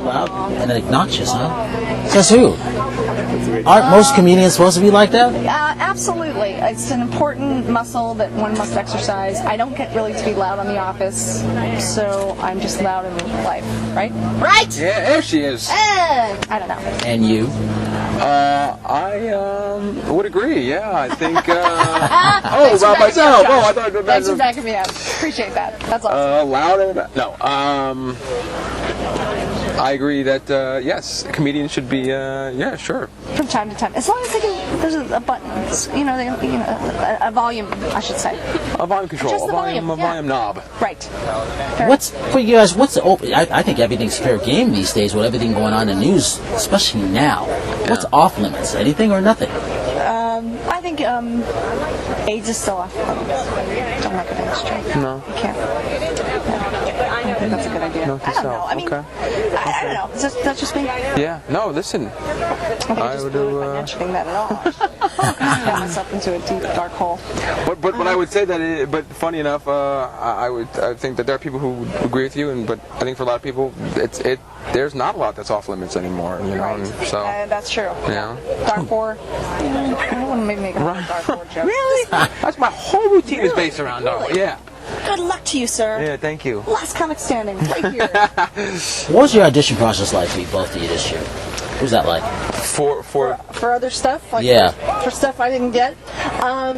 loud and obnoxious, huh? Says who? Aren't most comedians supposed to be like that? Absolutely. It's an important muscle that one must exercise. I don't get really to be loud on The Office, so I'm just loud in life, right? Right! Yeah, there she is. I don't know. And you? I would agree. Yeah, I think. Oh, about myself. Oh, I thought. Thanks for backing me up. Appreciate that. That's awesome. Loud and no. I agree that yes, comedians should be. Yeah, sure. From time to time, as long as they can, there's a button. A volume, I should say. A volume control. Just a the volume, a volume knob. Right. What's for you guys? What's the open? I think everything's fair game these days with everything going on in the news, especially now. What's off limits? Anything or nothing? I think AIDS is still off limits. Don't look at that straight. No. You can't. I think that's a good idea. Note to I don't self. know. I mean, Okay. I don't know. That's just me. Yeah. No. Listen. I would do. Mentioning that at all. I got myself into a deep dark hole. But I would say that. But funny enough, I think that there are people who agree with you, but I think for a lot of people, there's not a lot that's off limits anymore. You know. Right. And so. That's true. Yeah. Dark War. I don't want to make a Dark War joke. Really? That's my whole routine is based around Dark War. Yeah. Good luck to you, sir. Yeah. Thank you. Last comic standing, right here. What was your audition process like for you, both of you this year? What was that like? For other stuff? Like Yeah. For stuff I didn't get? I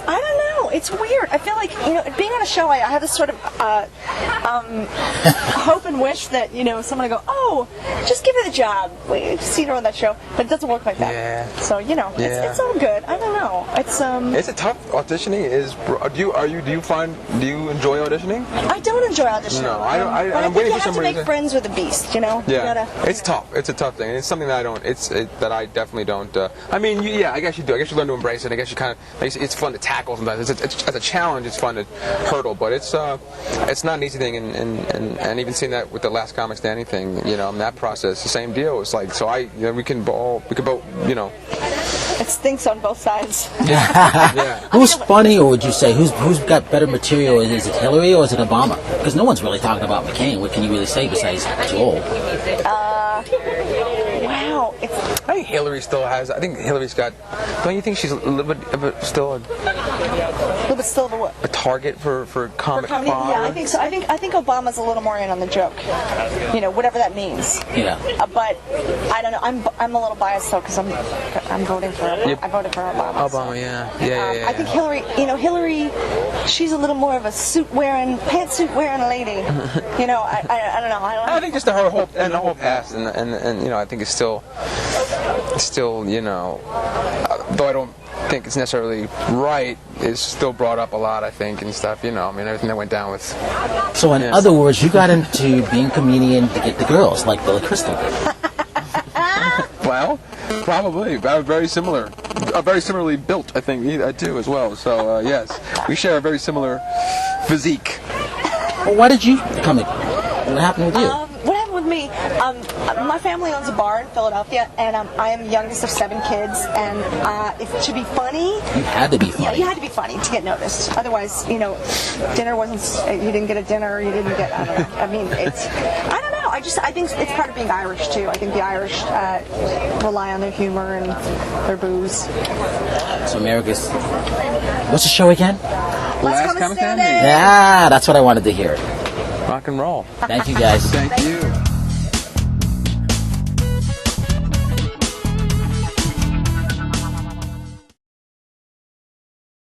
don't know. It's weird. I feel like, being on a show, I have this sort of hope and wish that, someone will go, oh, just give her the job. Just see her on that show. But it doesn't work like that. Yeah. So, it's all good. I don't know. It's a tough auditioning. Do you enjoy auditioning? I don't enjoy auditioning. No, I'm waiting for somebody. You have to make friends with the beast, Yeah, it's tough. It's a tough thing. It's something that I don't. That I definitely don't. I mean, I guess you do. I guess you learn to embrace it. I guess you kind of. It's fun to tackle sometimes. It's as a challenge. It's fun to hurdle, but it's not an easy thing. And even seeing that with the Last Comic Standing thing, in that process, the same deal. It's like we could both. It stinks on both sides. Yeah. Who's funny, or would you say who's got better material? Is it Hillary or is it Obama? Because no one's really talking about McCain. What can you really say besides too old? Wow. I think Hillary still has. I think Hillary's got. Don't you think she's a little bit of a, still a little bit still of a what? A target for comic fodder? Yeah, I think so. I think Obama's a little more in on the joke. Whatever that means. Yeah. But I don't know. I'm a little biased though because I'm voting for. I voted for Obama. Obama, yeah. I think Hillary. Hillary. She's a little more of a pantsuit wearing lady. I don't know. I think just the whole past, and I think it's still, though I don't think it's necessarily right, is still brought up a lot, I think, and stuff. Everything that went down with. So in other words, you got into being a comedian to get the girls, like Billy Crystal. Well, probably very similar, very similarly built. I think I do as well. So yes, we share a very similar physique. Well, why did you become it? What happened with you? What happened with me? My family owns a bar in Philadelphia, and I am the youngest of 7 kids. And to be funny, you had to be funny. Yeah, you had to be funny to get noticed. Otherwise, dinner wasn't. You didn't get a dinner. You didn't get. I don't know. I mean, I don't know. I think it's part of being Irish too. I think the Irish rely on their humor and their booze. So America's. What's the show again? Last Comic Standing. Yeah, that's what I wanted to hear. Rock and roll. Thank you, guys. Thank you.